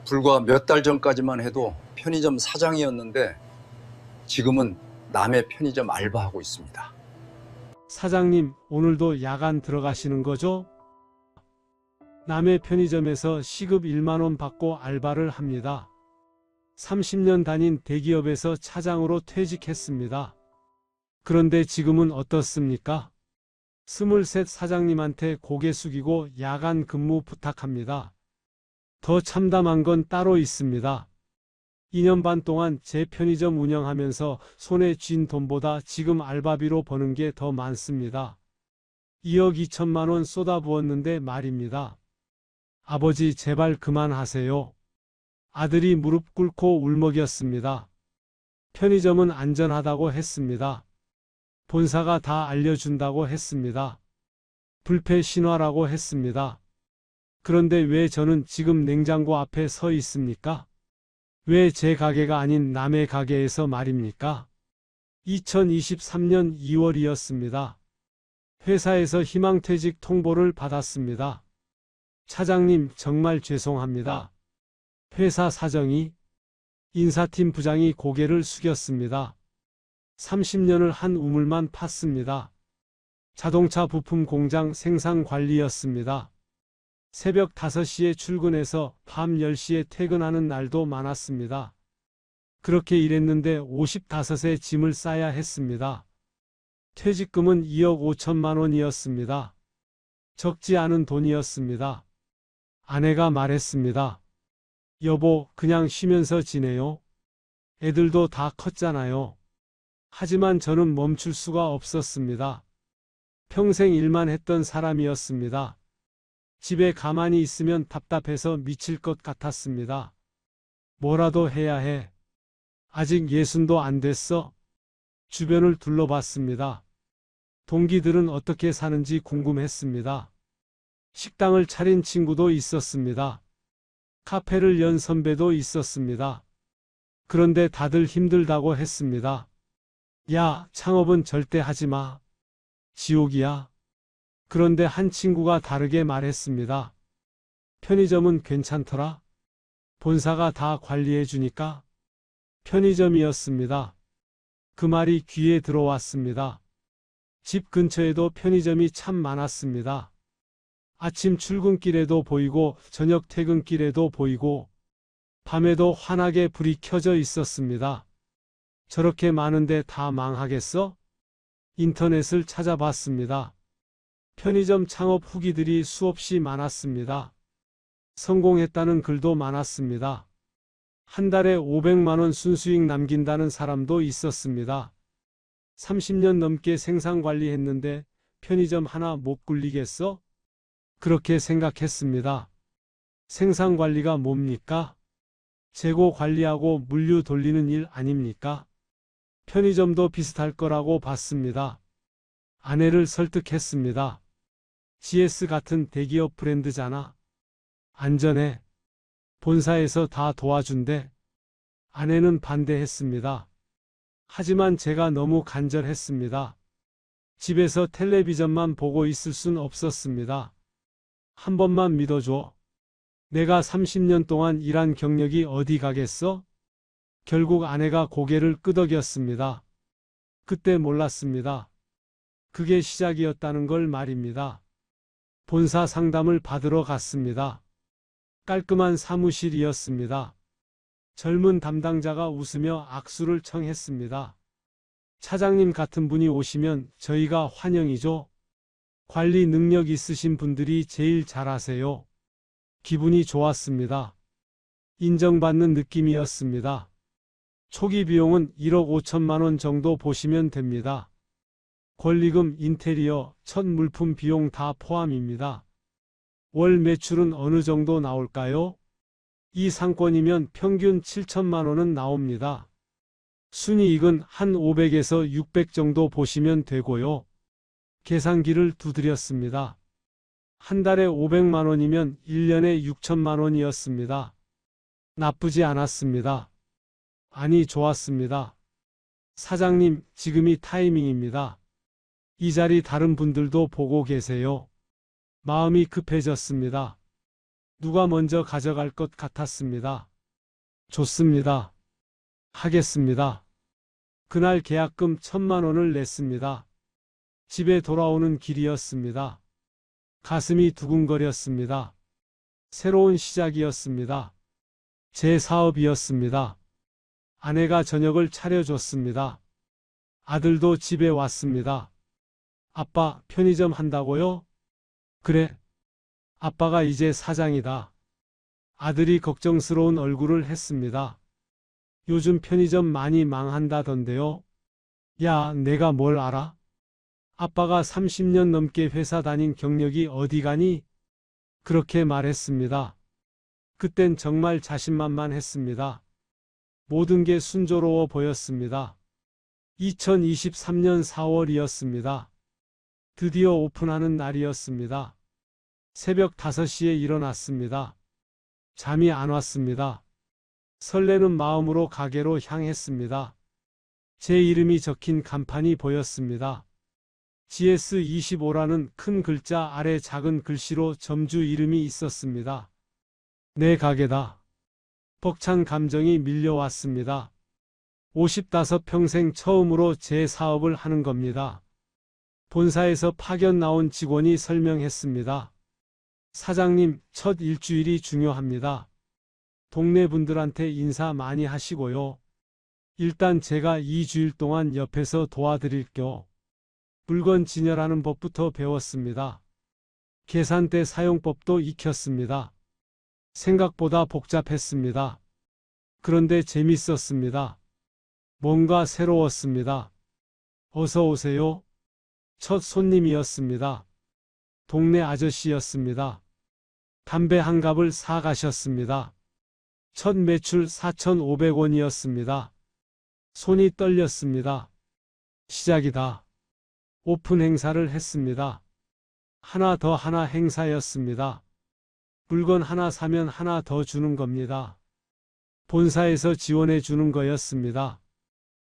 불과 몇 달 전까지만 해도 편의점 사장이었는데 지금은 남의 편의점 알바하고 있습니다. 사장님, 오늘도 야간 들어가시는 거죠? 남의 편의점에서 시급 1만 원 받고 알바를 합니다. 30년 다닌 대기업에서 차장으로 퇴직했습니다. 그런데 지금은 어떻습니까? 23 사장님한테 고개 숙이고 야간 근무 부탁합니다. 더 참담한 건 따로 있습니다. 2년 반 동안 제 편의점 운영하면서 손에 쥔 돈보다 지금 알바비로 버는 게 더 많습니다. 2억 2천만 원 쏟아부었는데 말입니다. 아버지 제발 그만하세요. 아들이 무릎 꿇고 울먹였습니다. 편의점은 안전하다고 했습니다. 본사가 다 알려준다고 했습니다. 불패 신화라고 했습니다. 그런데 왜 저는 지금 냉장고 앞에 서 있습니까? 왜 제 가게가 아닌 남의 가게에서 말입니까? 2023년 2월이었습니다. 회사에서 희망퇴직 통보를 받았습니다. 차장님 정말 죄송합니다. 회사 사정이. 인사팀 부장이 고개를 숙였습니다. 30년을 한 우물만 팠습니다. 자동차 부품 공장 생산관리였습니다. 새벽 5시에 출근해서 밤 10시에 퇴근하는 날도 많았습니다. 그렇게 일했는데 55에 짐을 싸야 했습니다. 퇴직금은 2억 5천만 원이었습니다. 적지 않은 돈이었습니다. 아내가 말했습니다. 여보, 그냥 쉬면서 지내요. 애들도 다 컸잖아요. 하지만 저는 멈출 수가 없었습니다. 평생 일만 했던 사람이었습니다. 집에 가만히 있으면 답답해서 미칠 것 같았습니다. 뭐라도 해야 해. 아직 60도 안 됐어. 주변을 둘러봤습니다. 동기들은 어떻게 사는지 궁금했습니다. 식당을 차린 친구도 있었습니다. 카페를 연 선배도 있었습니다. 그런데 다들 힘들다고 했습니다. 야, 창업은 절대 하지 마. 지옥이야. 그런데 한 친구가 다르게 말했습니다. 편의점은 괜찮더라. 본사가 다 관리해 주니까. 편의점이었습니다. 그 말이 귀에 들어왔습니다. 집 근처에도 편의점이 참 많았습니다. 아침 출근길에도 보이고 저녁 퇴근길에도 보이고 밤에도 환하게 불이 켜져 있었습니다. 저렇게 많은데 다 망하겠어? 인터넷을 찾아봤습니다. 편의점 창업 후기들이 수없이 많았습니다. 성공했다는 글도 많았습니다. 한 달에 500만 원 순수익 남긴다는 사람도 있었습니다. 30년 넘게 생산 관리했는데 편의점 하나 못 굴리겠어? 그렇게 생각했습니다. 생산 관리가 뭡니까? 재고 관리하고 물류 돌리는 일 아닙니까? 편의점도 비슷할 거라고 봤습니다. 아내를 설득했습니다. GS 같은 대기업 브랜드잖아. 안전해. 본사에서 다 도와준대. 아내는 반대했습니다. 하지만 제가 너무 간절했습니다. 집에서 텔레비전만 보고 있을 순 없었습니다. 한 번만 믿어줘. 내가 30년 동안 일한 경력이 어디 가겠어? 결국 아내가 고개를 끄덕였습니다. 그때 몰랐습니다. 그게 시작이었다는 걸 말입니다. 본사 상담을 받으러 갔습니다. 깔끔한 사무실이었습니다. 젊은 담당자가 웃으며 악수를 청했습니다. 차장님 같은 분이 오시면 저희가 환영이죠. 관리 능력 있으신 분들이 제일 잘하세요. 기분이 좋았습니다. 인정받는 느낌이었습니다. 초기 비용은 1억 5천만 원 정도 보시면 됩니다. 권리금, 인테리어, 첫 물품 비용 다 포함입니다. 월 매출은 어느 정도 나올까요? 이 상권이면 평균 7천만 원은 나옵니다. 순이익은 한 500에서 600 정도 보시면 되고요. 계산기를 두드렸습니다. 한 달에 500만 원이면 1년에 6천만 원이었습니다. 나쁘지 않았습니다. 아니, 좋았습니다. 사장님, 지금이 타이밍입니다. 이 자리 다른 분들도 보고 계세요. 마음이 급해졌습니다. 누가 먼저 가져갈 것 같았습니다. 좋습니다. 하겠습니다. 그날 계약금 1,000만 원을 냈습니다. 집에 돌아오는 길이었습니다. 가슴이 두근거렸습니다. 새로운 시작이었습니다. 제 사업이었습니다. 아내가 저녁을 차려줬습니다. 아들도 집에 왔습니다. 아빠, 편의점 한다고요? 그래. 아빠가 이제 사장이다. 아들이 걱정스러운 얼굴을 했습니다. 요즘 편의점 많이 망한다던데요. 야, 내가 뭘 알아? 아빠가 30년 넘게 회사 다닌 경력이 어디 가니? 그렇게 말했습니다. 그땐 정말 자신만만했습니다. 모든 게 순조로워 보였습니다. 2023년 4월이었습니다. 드디어 오픈하는 날이었습니다. 새벽 5시에 일어났습니다. 잠이 안 왔습니다. 설레는 마음으로 가게로 향했습니다. 제 이름이 적힌 간판이 보였습니다. GS25라는 큰 글자 아래 작은 글씨로 점주 이름이 있었습니다. 내 가게다. 벅찬 감정이 밀려왔습니다. 55평생 처음으로 제 사업을 하는 겁니다. 본사에서 파견 나온 직원이 설명했습니다. 사장님, 첫 일주일이 중요합니다. 동네 분들한테 인사 많이 하시고요. 일단 제가 2주일 동안 옆에서 도와드릴게요. 물건 진열하는 법부터 배웠습니다. 계산대 사용법도 익혔습니다. 생각보다 복잡했습니다. 그런데 재밌었습니다. 뭔가 새로웠습니다. 어서 오세요. 첫 손님이었습니다. 동네 아저씨였습니다. 담배 한 갑을 사 가셨습니다. 첫 매출 4,500원이었습니다. 손이 떨렸습니다. 시작이다. 오픈 행사를 했습니다. 하나 더 하나 행사였습니다. 물건 하나 사면 하나 더 주는 겁니다. 본사에서 지원해 주는 거였습니다.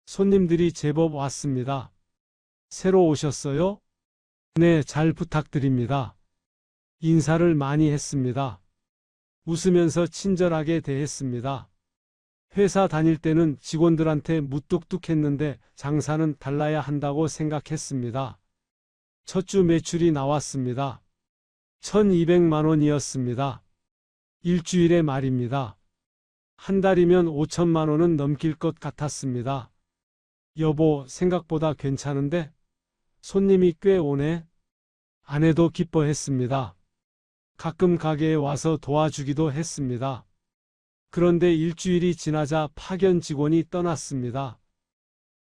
손님들이 제법 왔습니다. 새로 오셨어요? 네, 잘 부탁드립니다. 인사를 많이 했습니다. 웃으면서 친절하게 대했습니다. 회사 다닐 때는 직원들한테 무뚝뚝했는데 장사는 달라야 한다고 생각했습니다. 첫 주 매출이 나왔습니다. 1,200만 원이었습니다. 일주일에 말입니다. 한 달이면 5천만 원은 넘길 것 같았습니다. 여보, 생각보다 괜찮은데? 손님이 꽤 오네? 아내도 기뻐했습니다. 가끔 가게에 와서 도와주기도 했습니다. 그런데 일주일이 지나자 파견 직원이 떠났습니다.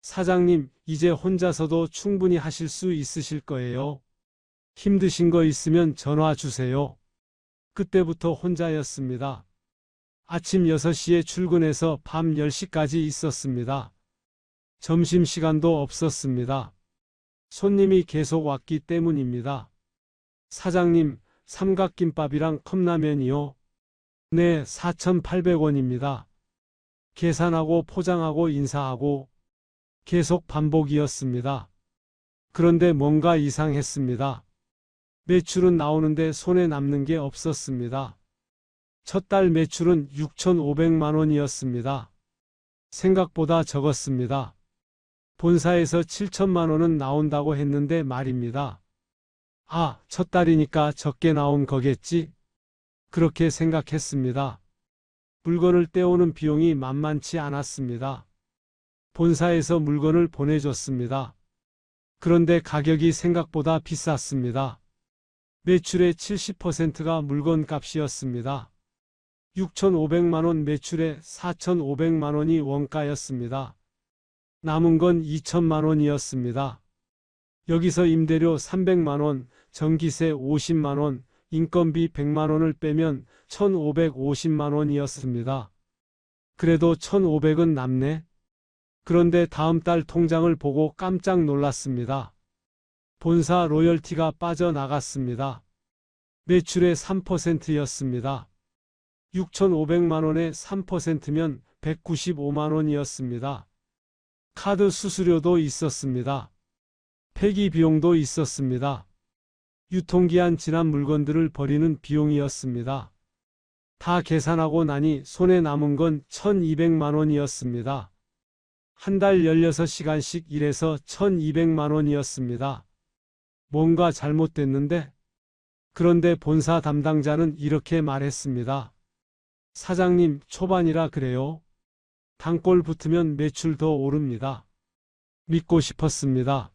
사장님, 이제 혼자서도 충분히 하실 수 있으실 거예요. 힘드신 거 있으면 전화 주세요. 그때부터 혼자였습니다. 아침 6시에 출근해서 밤 10시까지 있었습니다. 점심시간도 없었습니다. 손님이 계속 왔기 때문입니다. 사장님, 삼각김밥이랑 컵라면이요. 네, 4,800원입니다. 계산하고 포장하고 인사하고 계속 반복이었습니다. 그런데 뭔가 이상했습니다. 매출은 나오는데 손에 남는 게 없었습니다. 첫 달 매출은 6,500만 원이었습니다. 생각보다 적었습니다. 본사에서 7천만 원은 나온다고 했는데 말입니다. 아, 첫 달이니까 적게 나온 거겠지? 그렇게 생각했습니다. 물건을 떼오는 비용이 만만치 않았습니다. 본사에서 물건을 보내줬습니다. 그런데 가격이 생각보다 비쌌습니다. 매출의 70%가 물건 값이었습니다. 6,500만 원 매출에 4,500만 원이 원가였습니다. 남은 건 2천만 원이었습니다. 여기서 임대료 300만 원, 전기세 50만 원, 인건비 100만 원을 빼면 1,550만 원이었습니다. 그래도 1,500은 남네. 그런데 다음 달 통장을 보고 깜짝 놀랐습니다. 본사 로열티가 빠져나갔습니다. 매출의 3%였습니다. 6,500만 원에 3%면 195만 원이었습니다. 카드 수수료도 있었습니다. 폐기 비용도 있었습니다. 유통기한 지난 물건들을 버리는 비용이었습니다. 다 계산하고 나니 손에 남은 건 1200만 원이었습니다. 한 달 16시간씩 일해서 1200만 원이었습니다. 뭔가 잘못됐는데? 그런데 본사 담당자는 이렇게 말했습니다. 사장님, 초반이라 그래요. 단골 붙으면 매출 더 오릅니다. 믿고 싶었습니다.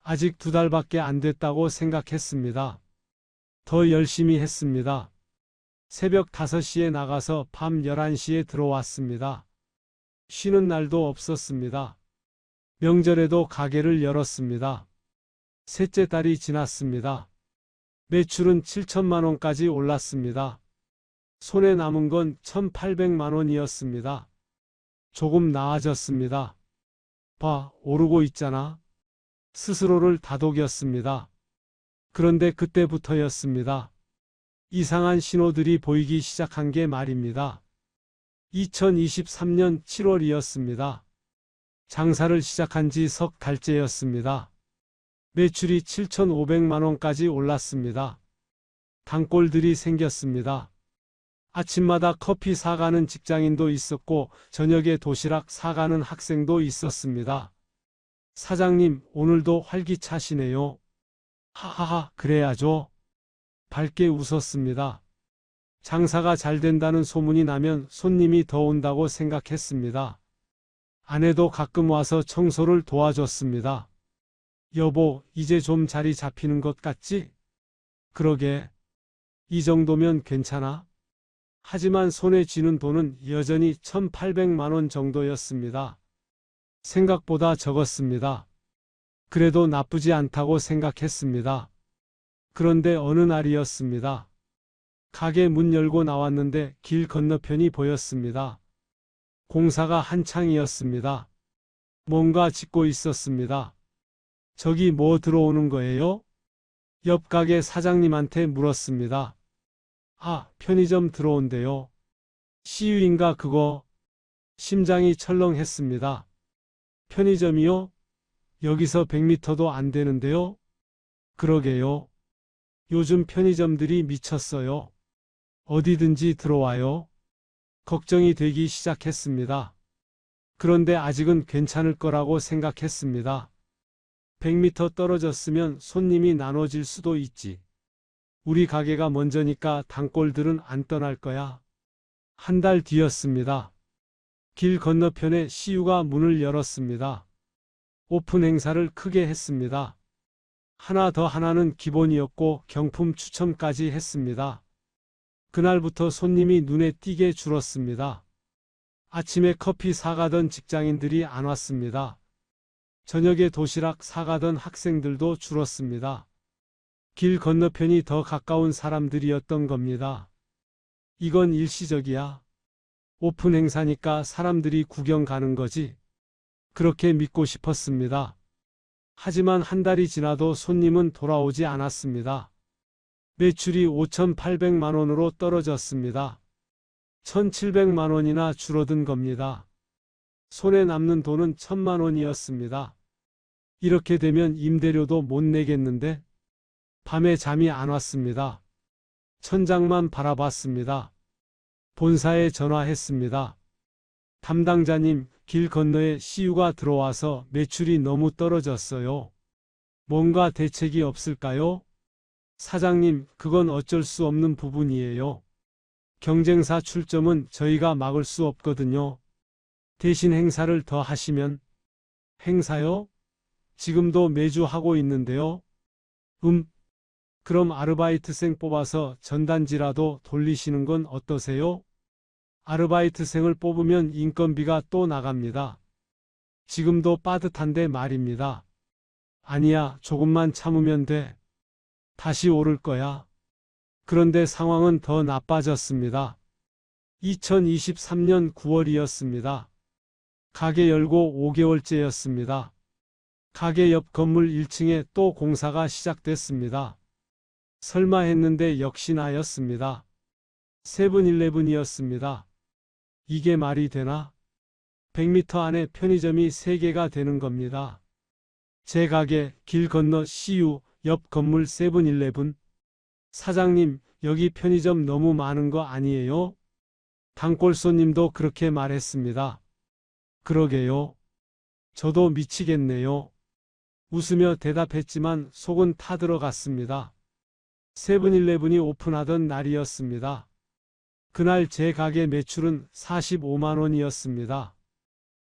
아직 2달밖에 안 됐다고 생각했습니다. 더 열심히 했습니다. 새벽 5시에 나가서 밤 11시에 들어왔습니다. 쉬는 날도 없었습니다. 명절에도 가게를 열었습니다. 셋째 달이 지났습니다. 매출은 7천만 원까지 올랐습니다. 손에 남은 건 1,800만 원이었습니다. 조금 나아졌습니다. 봐, 오르고 있잖아. 스스로를 다독였습니다. 그런데 그때부터였습니다. 이상한 신호들이 보이기 시작한 게 말입니다. 2023년 7월이었습니다. 장사를 시작한 지 석 달째였습니다. 매출이 7,500만 원까지 올랐습니다. 단골들이 생겼습니다. 아침마다 커피 사가는 직장인도 있었고 저녁에 도시락 사가는 학생도 있었습니다. 사장님, 오늘도 활기차시네요. 하하하, 그래야죠. 밝게 웃었습니다. 장사가 잘 된다는 소문이 나면 손님이 더 온다고 생각했습니다. 아내도 가끔 와서 청소를 도와줬습니다. 여보, 이제 좀 자리 잡히는 것 같지? 그러게. 이 정도면 괜찮아? 하지만 손에 쥐는 돈은 여전히 1,800만 원 정도였습니다. 생각보다 적었습니다. 그래도 나쁘지 않다고 생각했습니다. 그런데 어느 날이었습니다. 가게 문 열고 나왔는데 길 건너편이 보였습니다. 공사가 한창이었습니다. 뭔가 짓고 있었습니다. 저기 뭐 들어오는 거예요? 옆 가게 사장님한테 물었습니다. 아, 편의점 들어온대요. CU인가 그거? 심장이 철렁했습니다. 편의점이요? 여기서 100m도 안 되는데요? 그러게요. 요즘 편의점들이 미쳤어요. 어디든지 들어와요. 걱정이 되기 시작했습니다. 그런데 아직은 괜찮을 거라고 생각했습니다. 100m 떨어졌으면 손님이 나눠질 수도 있지. 우리 가게가 먼저니까 단골들은 안 떠날 거야. 한 달 뒤였습니다. 길 건너편에 CU가 문을 열었습니다. 오픈 행사를 크게 했습니다. 하나 더 하나는 기본이었고 경품 추첨까지 했습니다. 그날부터 손님이 눈에 띄게 줄었습니다. 아침에 커피 사가던 직장인들이 안 왔습니다. 저녁에 도시락 사가던 학생들도 줄었습니다. 길 건너편이 더 가까운 사람들이었던 겁니다. 이건 일시적이야. 오픈 행사니까 사람들이 구경 가는 거지. 그렇게 믿고 싶었습니다. 하지만 한 달이 지나도 손님은 돌아오지 않았습니다. 매출이 5,800만 원으로 떨어졌습니다. 1,700만 원이나 줄어든 겁니다. 손에 남는 돈은 1,000만 원이었습니다. 이렇게 되면 임대료도 못 내겠는데? 밤에 잠이 안 왔습니다. 천장만 바라봤습니다. 본사에 전화했습니다. 담당자님, 길 건너에 CU가 들어와서 매출이 너무 떨어졌어요. 뭔가 대책이 없을까요? 사장님, 그건 어쩔 수 없는 부분이에요. 경쟁사 출점은 저희가 막을 수 없거든요. 대신 행사를 더 하시면. 행사요? 지금도 매주 하고 있는데요. 그럼 아르바이트생 뽑아서 전단지라도 돌리시는 건 어떠세요? 아르바이트생을 뽑으면 인건비가 또 나갑니다. 지금도 빠듯한데 말입니다. 아니야, 조금만 참으면 돼. 다시 오를 거야. 그런데 상황은 더 나빠졌습니다. 2023년 9월이었습니다. 가게 열고 5개월째였습니다. 가게 옆 건물 1층에 또 공사가 시작됐습니다. 설마 했는데 역시 나였습니다. 세븐일레븐이었습니다. 이게 말이 되나? 100m 안에 편의점이 3개가 되는 겁니다. 제 가게 길 건너 CU 옆 건물 세븐일레븐. 사장님, 여기 편의점 너무 많은 거 아니에요? 단골 손님도 그렇게 말했습니다. 그러게요. 저도 미치겠네요. 웃으며 대답했지만 속은 타들어갔습니다. 세븐일레븐이 오픈하던 날이었습니다. 그날 제 가게 매출은 45만 원이었습니다.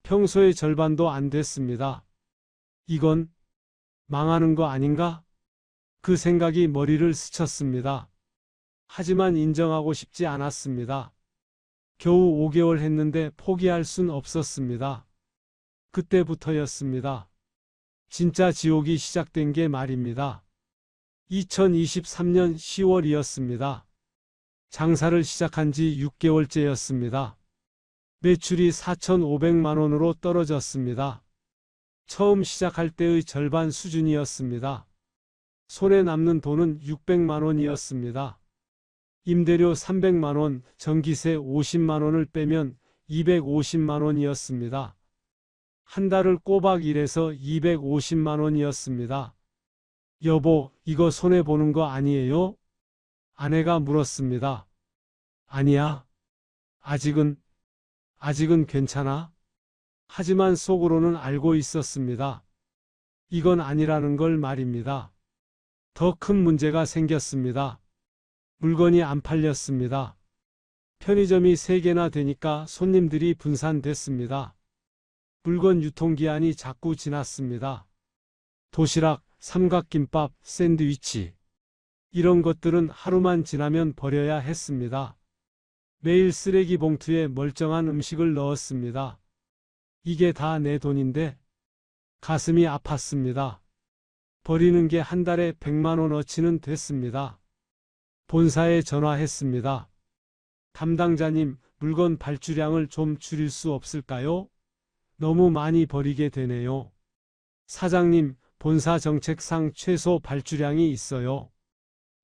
평소의 절반도 안 됐습니다. 이건 망하는 거 아닌가? 그 생각이 머리를 스쳤습니다. 하지만 인정하고 싶지 않았습니다. 겨우 5개월 했는데 포기할 순 없었습니다. 그때부터였습니다. 진짜 지옥이 시작된 게 말입니다. 2023년 10월이었습니다. 장사를 시작한 지 6개월째였습니다. 매출이 4,500만 원으로 떨어졌습니다. 처음 시작할 때의 절반 수준이었습니다. 손에 남는 돈은 600만 원이었습니다. 임대료 300만 원, 전기세 50만 원을 빼면 250만 원이었습니다. 한 달을 꼬박 일해서 250만 원이었습니다. 여보, 이거 손해보는 거 아니에요? 아내가 물었습니다. 아니야. 아직은 괜찮아. 하지만 속으로는 알고 있었습니다. 이건 아니라는 걸 말입니다. 더 큰 문제가 생겼습니다. 물건이 안 팔렸습니다. 편의점이 3개나 되니까 손님들이 분산됐습니다. 물건 유통기한이 자꾸 지났습니다. 도시락, 삼각김밥, 샌드위치. 이런 것들은 하루만 지나면 버려야 했습니다. 매일 쓰레기 봉투에 멀쩡한 음식을 넣었습니다. 이게 다 내 돈인데 가슴이 아팠습니다. 버리는 게 한 달에 100만 원어치는 됐습니다. 본사에 전화했습니다. 담당자님, 물건 발주량을 좀 줄일 수 없을까요? 너무 많이 버리게 되네요. 사장님, 본사 정책상 최소 발주량이 있어요.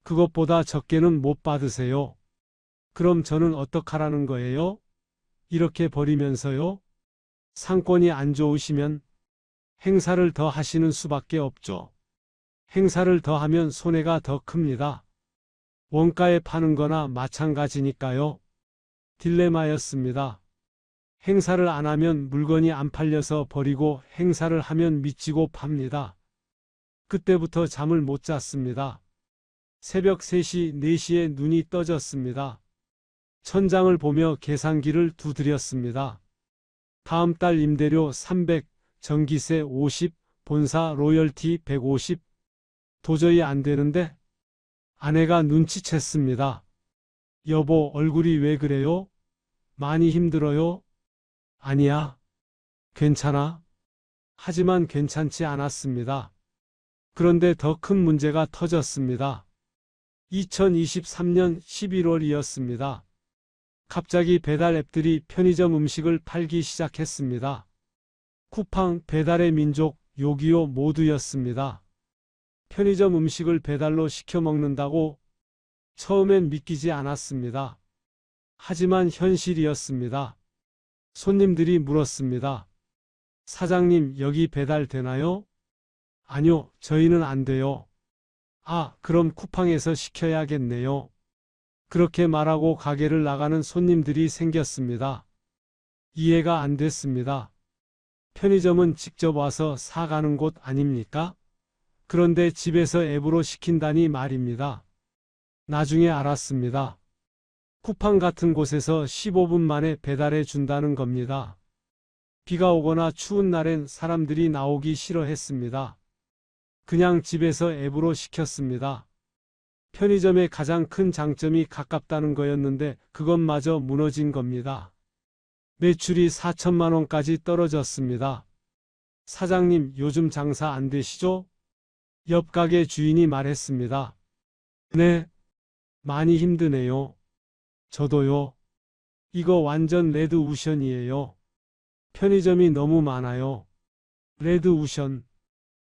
그것보다 적게는 못 받으세요. 그럼 저는 어떡하라는 거예요? 이렇게 버리면서요? 상권이 안 좋으시면 행사를 더 하시는 수밖에 없죠. 행사를 더 하면 손해가 더 큽니다. 원가에 파는 거나 마찬가지니까요. 딜레마였습니다. 행사를 안 하면 물건이 안 팔려서 버리고 행사를 하면 미치고 팝니다. 그때부터 잠을 못 잤습니다. 새벽 3시, 4시에 눈이 떠졌습니다. 천장을 보며 계산기를 두드렸습니다. 다음 달 임대료 300, 전기세 50, 본사 로열티 150. 도저히 안 되는데? 아내가 눈치챘습니다. 여보, 얼굴이 왜 그래요? 많이 힘들어요? 아니야. 괜찮아. 하지만 괜찮지 않았습니다. 그런데 더 큰 문제가 터졌습니다. 2023년 11월이었습니다. 갑자기 배달 앱들이 편의점 음식을 팔기 시작했습니다. 쿠팡, 배달의 민족, 요기요 모두였습니다. 편의점 음식을 배달로 시켜 먹는다고? 처음엔 믿기지 않았습니다. 하지만 현실이었습니다. 손님들이 물었습니다. 사장님, 여기 배달 되나요? 아니요, 저희는 안 돼요. 아, 그럼 쿠팡에서 시켜야겠네요. 그렇게 말하고 가게를 나가는 손님들이 생겼습니다. 이해가 안 됐습니다. 편의점은 직접 와서 사가는 곳 아닙니까? 그런데 집에서 앱으로 시킨다니 말입니다. 나중에 알았습니다. 쿠팡 같은 곳에서 15분 만에 배달해 준다는 겁니다. 비가 오거나 추운 날엔 사람들이 나오기 싫어했습니다. 그냥 집에서 앱으로 시켰습니다. 편의점의 가장 큰 장점이 가깝다는 거였는데 그것마저 무너진 겁니다. 매출이 4천만 원까지 떨어졌습니다. 사장님, 요즘 장사 안 되시죠? 옆 가게 주인이 말했습니다. 네, 많이 힘드네요. 저도요. 이거 완전 레드오션이에요. 편의점이 너무 많아요. 레드오션.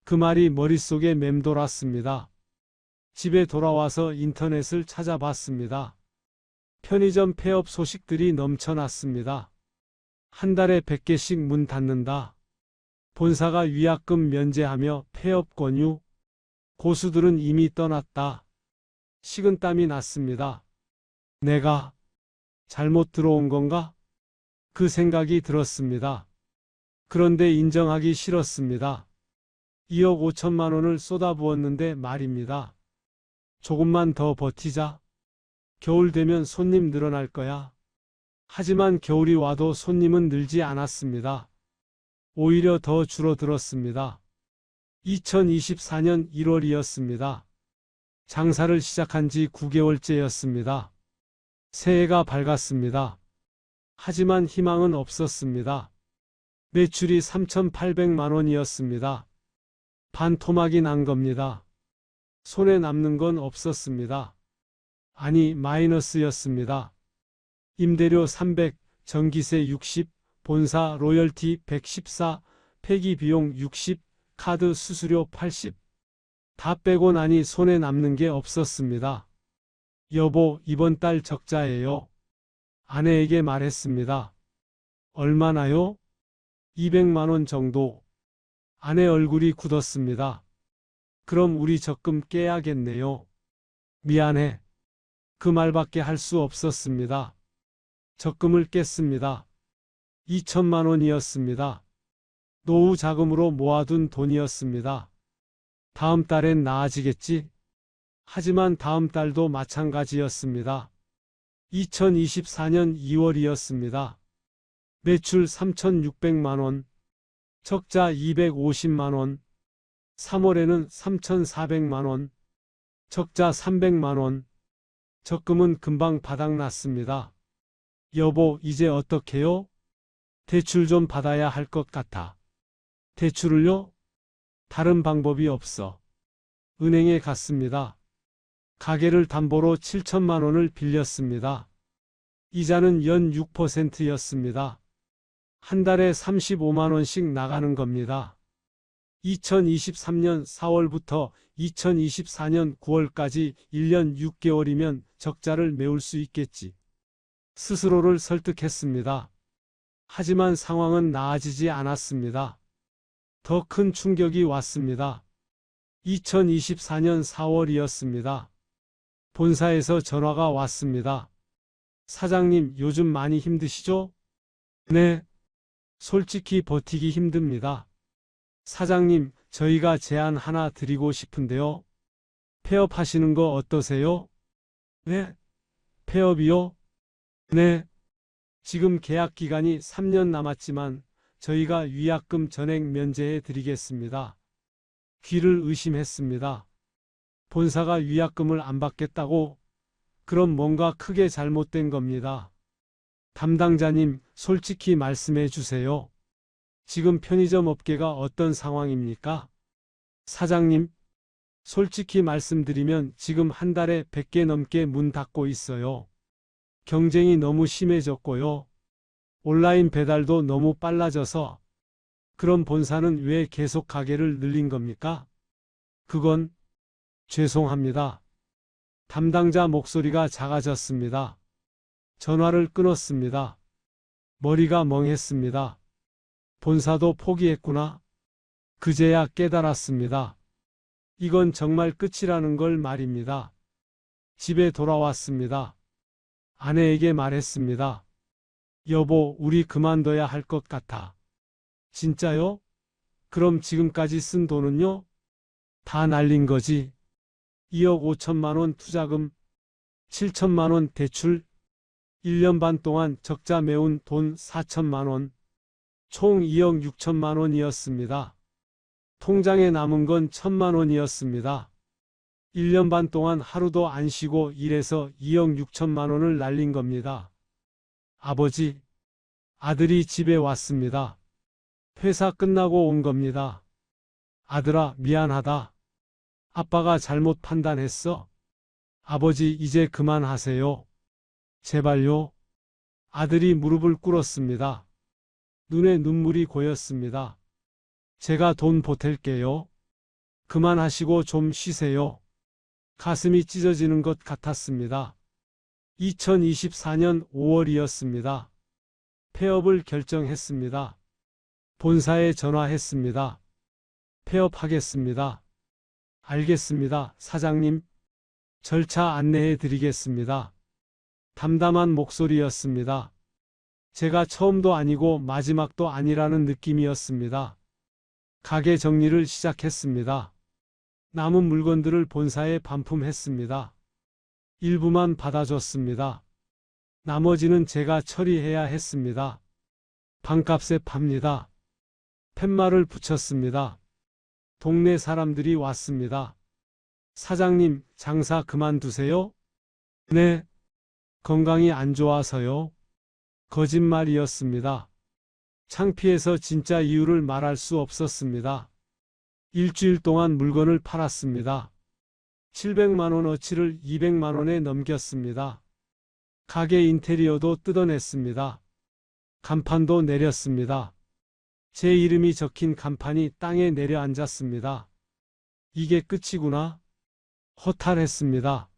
그 말이 머릿속에 맴돌았습니다. 집에 돌아와서 인터넷을 찾아봤습니다. 편의점 폐업 소식들이 넘쳐났습니다. 한 달에 100개씩 문 닫는다. 본사가 위약금 면제하며 폐업 권유. 고수들은 이미 떠났다. 식은땀이 났습니다. 내가 잘못 들어온 건가? 그 생각이 들었습니다. 그런데 인정하기 싫었습니다. 2억 5천만 원을 쏟아부었는데 말입니다. 조금만 더 버티자. 겨울 되면 손님 늘어날 거야. 하지만 겨울이 와도 손님은 늘지 않았습니다. 오히려 더 줄어들었습니다. 2024년 1월이었습니다. 장사를 시작한 지 9개월째였습니다. 새해가 밝았습니다. 하지만 희망은 없었습니다. 매출이 3,800만 원이었습니다. 반토막이 난 겁니다. 손에 남는 건 없었습니다. 아니, 마이너스였습니다. 임대료 300, 전기세 60, 본사 로열티 114, 폐기 비용 60, 카드 수수료 80. 다 빼고 나니 손에 남는 게 없었습니다. 여보, 이번 달 적자예요. 아내에게 말했습니다. 얼마나요? 200만 원 정도. 아내 얼굴이 굳었습니다. 그럼 우리 적금 깨야겠네요. 미안해. 그 말밖에 할 수 없었습니다. 적금을 깼습니다. 2천만 원이었습니다. 노후 자금으로 모아둔 돈이었습니다. 다음 달엔 나아지겠지? 하지만 다음 달도 마찬가지였습니다. 2024년 2월이었습니다. 매출 3,600만 원, 적자 250만 원, 3월에는 3,400만 원, 적자 300만 원, 적금은 금방 바닥났습니다. 여보, 이제 어떡해요? 대출 좀 받아야 할 것 같아. 대출을요? 다른 방법이 없어. 은행에 갔습니다. 가게를 담보로 7천만 원을 빌렸습니다. 이자는 연 6%였습니다. 한 달에 35만 원씩 나가는 겁니다. 2023년 4월부터 2024년 9월까지 1년 6개월이면 적자를 메울 수 있겠지. 스스로를 설득했습니다. 하지만 상황은 나아지지 않았습니다. 더 큰 충격이 왔습니다. 2024년 4월이었습니다. 본사에서 전화가 왔습니다. 사장님, 요즘 많이 힘드시죠? 네. 솔직히 버티기 힘듭니다. 사장님, 저희가 제안 하나 드리고 싶은데요. 폐업하시는 거 어떠세요? 네. 폐업이요? 네. 지금 계약 기간이 3년 남았지만 저희가 위약금 전액 면제해 드리겠습니다. 귀를 의심했습니다. 본사가 위약금을 안 받겠다고? 그럼 뭔가 크게 잘못된 겁니다. 담당자님, 솔직히 말씀해 주세요. 지금 편의점 업계가 어떤 상황입니까? 사장님, 솔직히 말씀드리면 지금 한 달에 100개 넘게 문 닫고 있어요. 경쟁이 너무 심해졌고요. 온라인 배달도 너무 빨라져서. 그럼 본사는 왜 계속 가게를 늘린 겁니까? 그건 죄송합니다. 담당자 목소리가 작아졌습니다. 전화를 끊었습니다. 머리가 멍했습니다. 본사도 포기했구나. 그제야 깨달았습니다. 이건 정말 끝이라는 걸 말입니다. 집에 돌아왔습니다. 아내에게 말했습니다. 여보, 우리 그만둬야 할 것 같아. 진짜요? 그럼 지금까지 쓴 돈은요? 다 날린 거지. 2억 5천만 원 투자금, 7천만 원 대출, 1년 반 동안 적자 메운 돈 4천만 원, 총 2억 6천만 원이었습니다. 통장에 남은 건 1천만 원이었습니다. 1년 반 동안 하루도 안 쉬고 일해서 2억 6천만 원을 날린 겁니다. 아버지, 아들이 집에 왔습니다. 회사 끝나고 온 겁니다. 아들아, 미안하다. 아빠가 잘못 판단했어. 아버지, 이제 그만하세요. 제발요. 아들이 무릎을 꿇었습니다. 눈에 눈물이 고였습니다. 제가 돈 보탤게요. 그만하시고 좀 쉬세요. 가슴이 찢어지는 것 같았습니다. 2024년 5월이었습니다. 폐업을 결정했습니다. 본사에 전화했습니다. 폐업하겠습니다. 알겠습니다, 사장님. 절차 안내해 드리겠습니다. 담담한 목소리였습니다. 제가 처음도 아니고 마지막도 아니라는 느낌이었습니다. 가게 정리를 시작했습니다. 남은 물건들을 본사에 반품했습니다. 일부만 받아줬습니다. 나머지는 제가 처리해야 했습니다. 반값에 팝니다. 팻말을 붙였습니다. 동네 사람들이 왔습니다. 사장님, 장사 그만두세요? 네. 건강이 안 좋아서요. 거짓말이었습니다. 창피해서 진짜 이유를 말할 수 없었습니다. 일주일 동안 물건을 팔았습니다. 700만 원어치를 200만 원에 넘겼습니다. 가게 인테리어도 뜯어냈습니다. 간판도 내렸습니다. 제 이름이 적힌 간판이 땅에 내려앉았습니다. 이게 끝이구나. 허탈했습니다.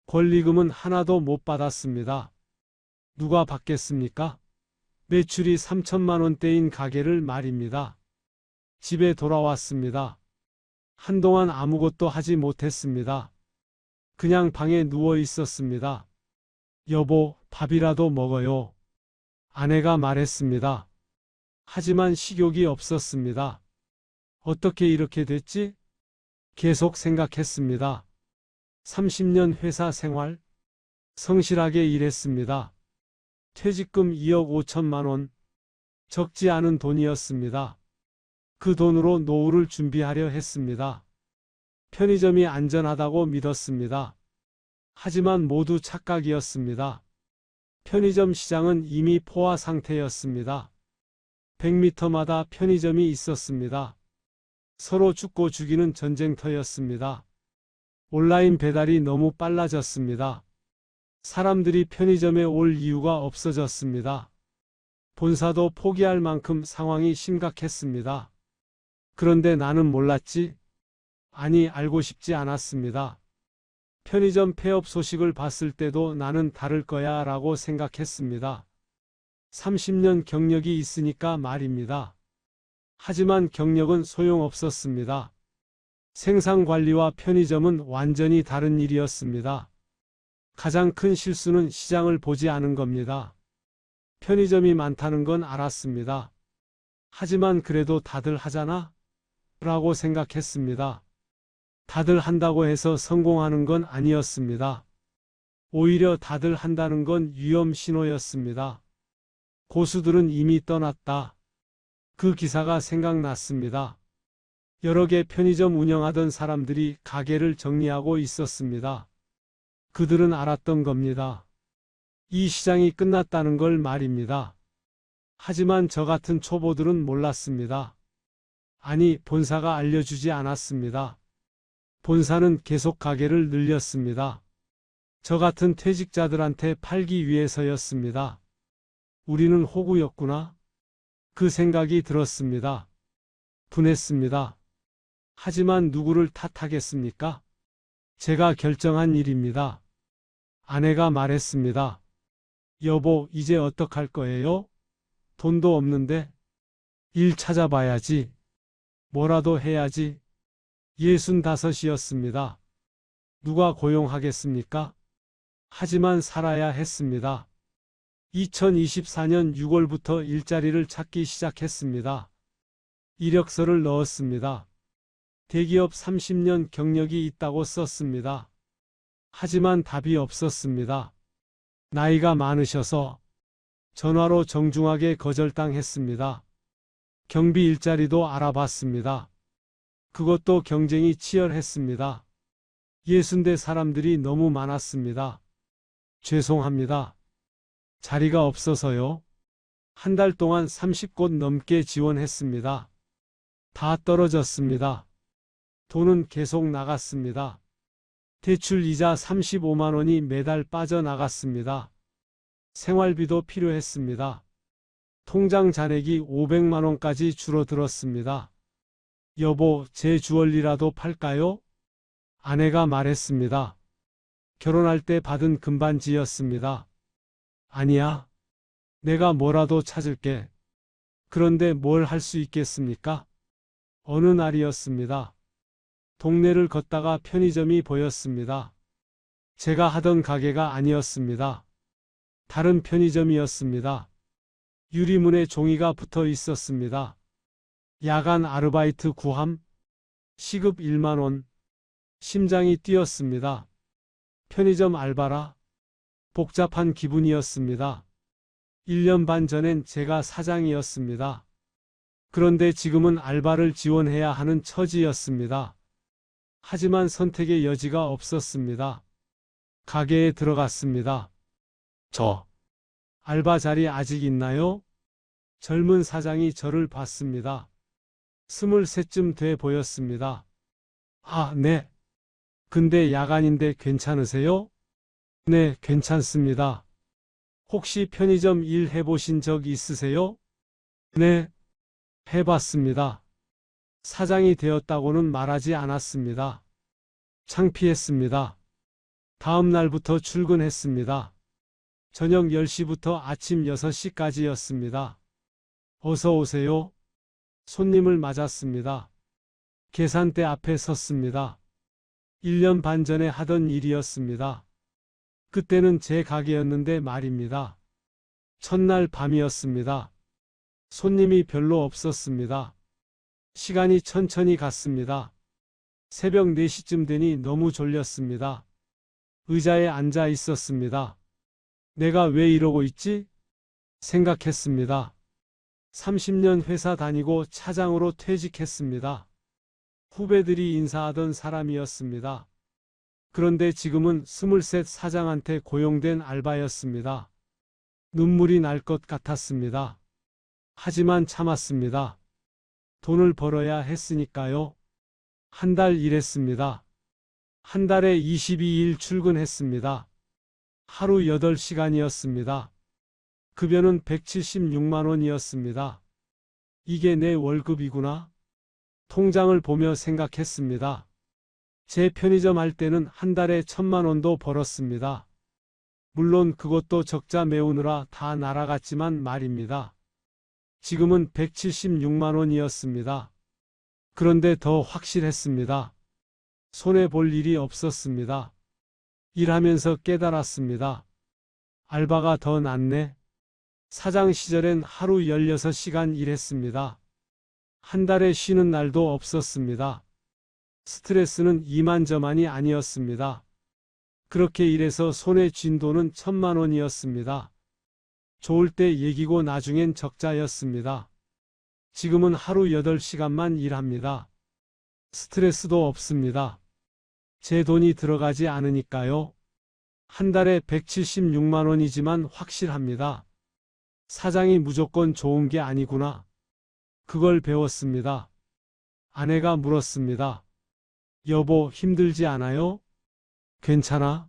권리금은 하나도 못 받았습니다. 누가 받겠습니까? 매출이 3천만 원대인 가게를 말입니다. 집에 돌아왔습니다. 한동안 아무것도 하지 못했습니다. 그냥 방에 누워 있었습니다. 여보, 밥이라도 먹어요. 아내가 말했습니다. 하지만 식욕이 없었습니다. 어떻게 이렇게 됐지? 계속 생각했습니다. 30년 회사 생활, 성실하게 일했습니다. 퇴직금 2억 5천만 원, 적지 않은 돈이었습니다. 그 돈으로 노후를 준비하려 했습니다. 편의점이 안전하다고 믿었습니다. 하지만 모두 착각이었습니다. 편의점 시장은 이미 포화 상태였습니다. 100m마다 편의점이 있었습니다. 서로 죽고 죽이는 전쟁터였습니다. 온라인 배달이 너무 빨라졌습니다. 사람들이 편의점에 올 이유가 없어졌습니다. 본사도 포기할 만큼 상황이 심각했습니다. 그런데 나는 몰랐지? 아니, 알고 싶지 않았습니다. 편의점 폐업 소식을 봤을 때도 나는 다를 거야 라고 생각했습니다. 30년 경력이 있으니까 말입니다. 하지만 경력은 소용없었습니다. 생산관리와 편의점은 완전히 다른 일이었습니다. 가장 큰 실수는 시장을 보지 않은 겁니다. 편의점이 많다는 건 알았습니다. 하지만 그래도 다들 하잖아? 라고 생각했습니다. 다들 한다고 해서 성공하는 건 아니었습니다. 오히려 다들 한다는 건 위험 신호였습니다. 고수들은 이미 떠났다. 그 기사가 생각났습니다. 여러 개 편의점 운영하던 사람들이 가게를 정리하고 있었습니다. 그들은 알았던 겁니다. 이 시장이 끝났다는 걸 말입니다. 하지만 저 같은 초보들은 몰랐습니다. 아니, 본사가 알려주지 않았습니다. 본사는 계속 가게를 늘렸습니다. 저 같은 퇴직자들한테 팔기 위해서였습니다. 우리는 호구였구나. 그 생각이 들었습니다. 분했습니다. 하지만 누구를 탓하겠습니까? 제가 결정한 일입니다. 아내가 말했습니다. 여보, 이제 어떡할 거예요? 돈도 없는데. 일 찾아봐야지. 뭐라도 해야지. 65이었습니다. 누가 고용하겠습니까? 하지만 살아야 했습니다. 2024년 6월부터 일자리를 찾기 시작했습니다. 이력서를 넣었습니다. 대기업 30년 경력이 있다고 썼습니다. 하지만 답이 없었습니다. 나이가 많으셔서 전화로 정중하게 거절당했습니다. 경비 일자리도 알아봤습니다. 그것도 경쟁이 치열했습니다. 60대 사람들이 너무 많았습니다. 죄송합니다. 자리가 없어서요. 한 달 동안 30곳 넘게 지원했습니다. 다 떨어졌습니다. 돈은 계속 나갔습니다. 대출 이자 35만 원이 매달 빠져나갔습니다. 생활비도 필요했습니다. 통장 잔액이 500만 원까지 줄어들었습니다. 여보, 제 주얼리라도 팔까요? 아내가 말했습니다. 결혼할 때 받은 금반지였습니다. 아니야. 내가 뭐라도 찾을게. 그런데 뭘 할 수 있겠습니까? 어느 날이었습니다. 동네를 걷다가 편의점이 보였습니다. 제가 하던 가게가 아니었습니다. 다른 편의점이었습니다. 유리문에 종이가 붙어 있었습니다. 야간 아르바이트 구함, 시급 1만 원. 심장이 뛰었습니다. 편의점 알바라. 복잡한 기분이었습니다. 1년 반 전엔 제가 사장이었습니다. 그런데 지금은 알바를 지원해야 하는 처지였습니다. 하지만 선택의 여지가 없었습니다. 가게에 들어갔습니다. 저 알바 자리 아직 있나요? 젊은 사장이 저를 봤습니다. 23쯤 돼 보였습니다. 아, 네. 근데 야간인데 괜찮으세요? 네, 괜찮습니다. 혹시 편의점 일 해보신 적 있으세요? 네, 해봤습니다. 사장이 되었다고는 말하지 않았습니다. 창피했습니다. 다음 날부터 출근했습니다. 저녁 10시부터 아침 6시까지였습니다. 어서 오세요. 손님을 맞았습니다. 계산대 앞에 섰습니다. 1년 반 전에 하던 일이었습니다. 그때는 제 가게였는데 말입니다. 첫날 밤이었습니다. 손님이 별로 없었습니다. 시간이 천천히 갔습니다. 새벽 4시쯤 되니 너무 졸렸습니다. 의자에 앉아 있었습니다. 내가 왜 이러고 있지? 생각했습니다. 30년 회사 다니고 차장으로 퇴직했습니다. 후배들이 인사하던 사람이었습니다. 그런데 지금은 23 사장한테 고용된 알바였습니다. 눈물이 날 것 같았습니다. 하지만 참았습니다. 돈을 벌어야 했으니까요. 한 달 일했습니다. 한 달에 22일 출근했습니다. 하루 8시간이었습니다. 급여는 176만 원이었습니다. 이게 내 월급이구나. 통장을 보며 생각했습니다. 제 편의점 할 때는 한 달에 1,000만 원도 벌었습니다. 물론 그것도 적자 메우느라 다 날아갔지만 말입니다. 지금은 176만 원이었습니다. 그런데 더 확실했습니다. 손해볼 일이 없었습니다. 일하면서 깨달았습니다. 알바가 더 낫네. 사장 시절엔 하루 16시간 일했습니다. 한 달에 쉬는 날도 없었습니다. 스트레스는 이만저만이 아니었습니다. 그렇게 일해서 손에 쥔 돈은 1,000만 원이었습니다. 좋을 때 얘기고 나중엔 적자였습니다. 지금은 하루 8시간만 일합니다. 스트레스도 없습니다. 제 돈이 들어가지 않으니까요. 한 달에 176만 원이지만 확실합니다. 사장이 무조건 좋은 게 아니구나. 그걸 배웠습니다. 아내가 물었습니다. 여보, 힘들지 않아요? 괜찮아?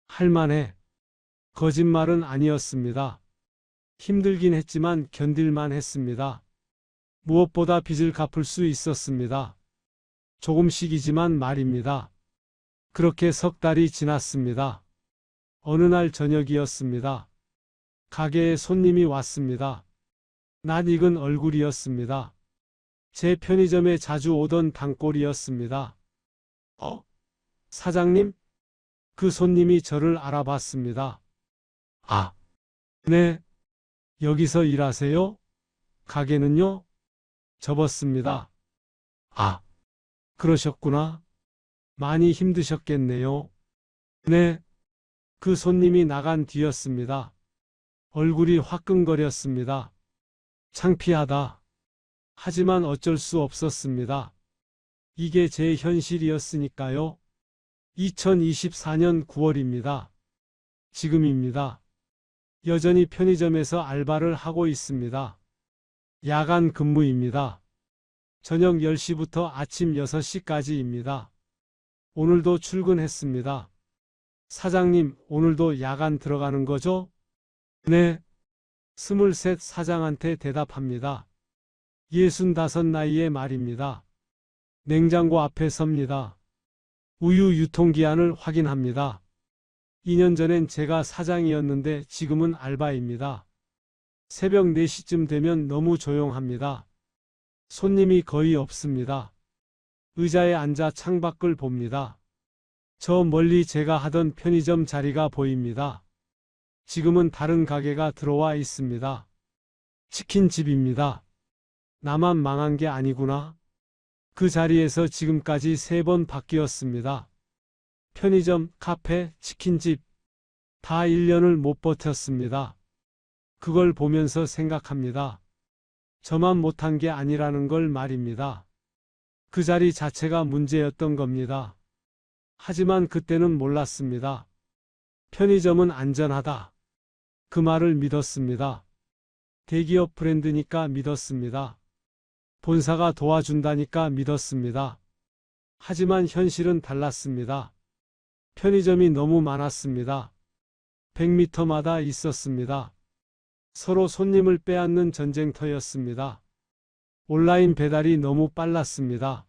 할만해. 거짓말은 아니었습니다. 힘들긴 했지만 견딜만 했습니다. 무엇보다 빚을 갚을 수 있었습니다. 조금씩이지만 말입니다. 그렇게 석 달이 지났습니다. 어느 날 저녁이었습니다. 가게에 손님이 왔습니다. 낯익은 얼굴이었습니다. 제 편의점에 자주 오던 단골이었습니다. 사장님? 그 손님이 저를 알아봤습니다. 아, 네. 여기서 일하세요? 가게는요? 접었습니다. 아, 그러셨구나. 많이 힘드셨겠네요. 네. 그 손님이 나간 뒤였습니다. 얼굴이 화끈거렸습니다. 창피하다. 하지만 어쩔 수 없었습니다. 이게 제 현실이었으니까요. 2024년 9월입니다. 지금입니다. 여전히 편의점에서 알바를 하고 있습니다. 야간 근무입니다. 저녁 10시부터 아침 6시까지입니다. 오늘도 출근했습니다. 사장님, 오늘도 야간 들어가는 거죠? 네. 23 사장한테 대답합니다. 65 나이의 말입니다. 냉장고 앞에 섭니다. 우유 유통기한을 확인합니다. 2년 전엔 제가 사장이었는데 지금은 알바입니다. 새벽 4시쯤 되면 너무 조용합니다. 손님이 거의 없습니다. 의자에 앉아 창밖을 봅니다. 저 멀리 제가 하던 편의점 자리가 보입니다. 지금은 다른 가게가 들어와 있습니다. 치킨집입니다. 나만 망한 게 아니구나. 그 자리에서 지금까지 3번 바뀌었습니다. 편의점, 카페, 치킨집. 다 1년을 못 버텼습니다. 그걸 보면서 생각합니다. 저만 못한 게 아니라는 걸 말입니다. 그 자리 자체가 문제였던 겁니다. 하지만 그때는 몰랐습니다. 편의점은 안전하다. 그 말을 믿었습니다. 대기업 브랜드니까 믿었습니다. 본사가 도와준다니까 믿었습니다. 하지만 현실은 달랐습니다. 편의점이 너무 많았습니다. 100m마다 있었습니다. 서로 손님을 빼앗는 전쟁터였습니다. 온라인 배달이 너무 빨랐습니다.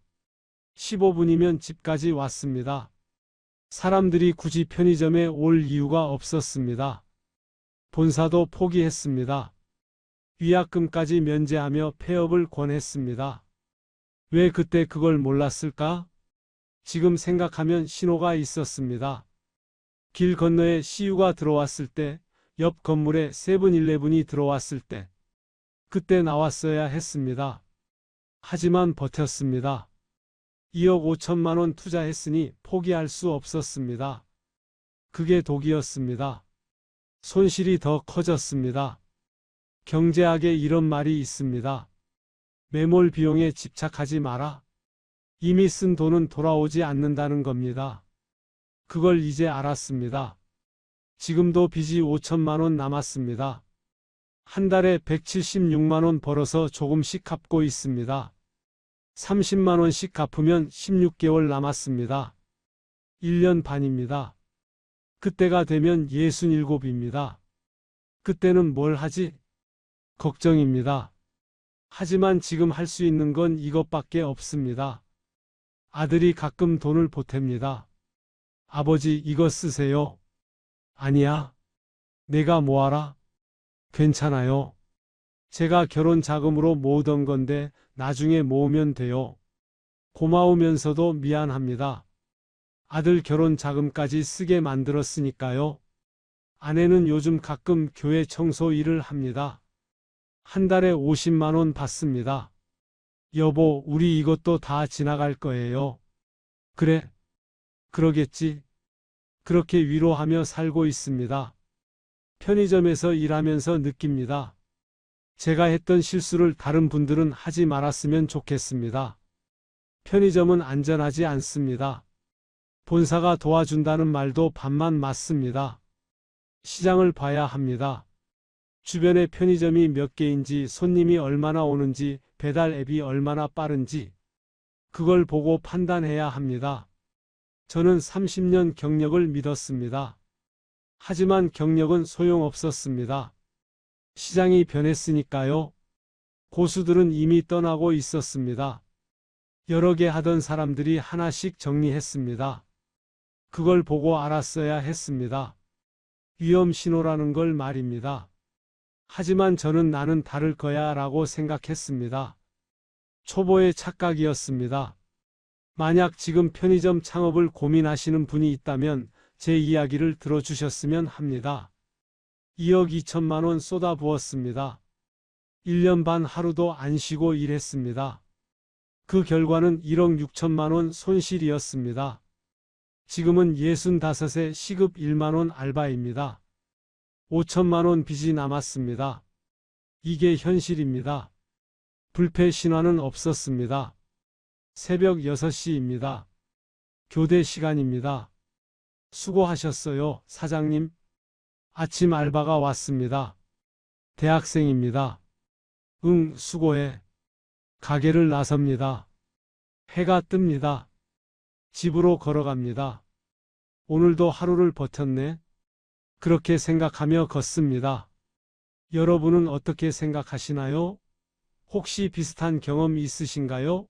15분이면 집까지 왔습니다. 사람들이 굳이 편의점에 올 이유가 없었습니다. 본사도 포기했습니다. 위약금까지 면제하며 폐업을 권했습니다. 왜 그때 그걸 몰랐을까? 지금 생각하면 신호가 있었습니다. 길 건너에 CU가 들어왔을 때, 옆 건물에 세븐일레븐이 들어왔을 때, 그때 나왔어야 했습니다. 하지만 버텼습니다. 2억 5천만 원 투자했으니 포기할 수 없었습니다. 그게 독이었습니다. 손실이 더 커졌습니다. 경제학에 이런 말이 있습니다. 매몰 비용에 집착하지 마라. 이미 쓴 돈은 돌아오지 않는다는 겁니다. 그걸 이제 알았습니다. 지금도 빚이 5천만 원 남았습니다. 한 달에 176만 원 벌어서 조금씩 갚고 있습니다. 30만 원씩 갚으면 16개월 남았습니다. 1년 반입니다. 그때가 되면 67입니다. 그때는 뭘 하지? 걱정입니다. 하지만 지금 할 수 있는 건 이것밖에 없습니다. 아들이 가끔 돈을 보탭니다. 아버지 이거 쓰세요. 아니야. 내가 뭐하라? 괜찮아요. 제가 결혼 자금으로 모으던 건데 나중에 모으면 돼요. 고마우면서도 미안합니다. 아들 결혼 자금까지 쓰게 만들었으니까요. 아내는 요즘 가끔 교회 청소 일을 합니다. 한 달에 50만 원 받습니다. 여보, 우리 이것도 다 지나갈 거예요. 그래. 그러겠지. 그렇게 위로하며 살고 있습니다. 편의점에서 일하면서 느낍니다. 제가 했던 실수를 다른 분들은 하지 말았으면 좋겠습니다. 편의점은 안전하지 않습니다. 본사가 도와준다는 말도 반만 맞습니다. 시장을 봐야 합니다. 주변에 편의점이 몇 개인지, 손님이 얼마나 오는지, 배달 앱이 얼마나 빠른지 그걸 보고 판단해야 합니다. 저는 30년 경력을 믿었습니다. 하지만 경력은 소용없었습니다. 시장이 변했으니까요. 고수들은 이미 떠나고 있었습니다. 여러 개 하던 사람들이 하나씩 정리했습니다. 그걸 보고 알았어야 했습니다. 위험 신호라는 걸 말입니다. 하지만 저는 나는 다를 거야 라고 생각했습니다. 초보의 착각이었습니다. 만약 지금 편의점 창업을 고민하시는 분이 있다면 제 이야기를 들어주셨으면 합니다. 2억 2천만 원 쏟아부었습니다. 1년 반 하루도 안 쉬고 일했습니다. 그 결과는 1억 6천만 원 손실이었습니다. 지금은 65세 시급 1만 원 알바입니다. 5천만 원 빚이 남았습니다. 이게 현실입니다. 불패 신화는 없었습니다. 새벽 6시입니다. 교대 시간입니다. 수고하셨어요, 사장님. 아침 알바가 왔습니다. 대학생입니다. 응, 수고해. 가게를 나섭니다. 해가 뜹니다. 집으로 걸어갑니다. 오늘도 하루를 버텼네. 그렇게 생각하며 걷습니다. 여러분은 어떻게 생각하시나요? 혹시 비슷한 경험 있으신가요?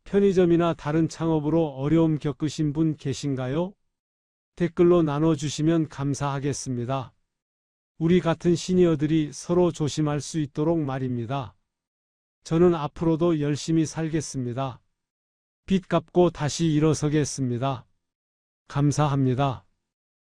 편의점이나 다른 창업으로 어려움 겪으신 분 계신가요? 댓글로 나눠주시면 감사하겠습니다. 우리 같은 시니어들이 서로 조심할 수 있도록 말입니다. 저는 앞으로도 열심히 살겠습니다. 빚 갚고 다시 일어서겠습니다. 감사합니다.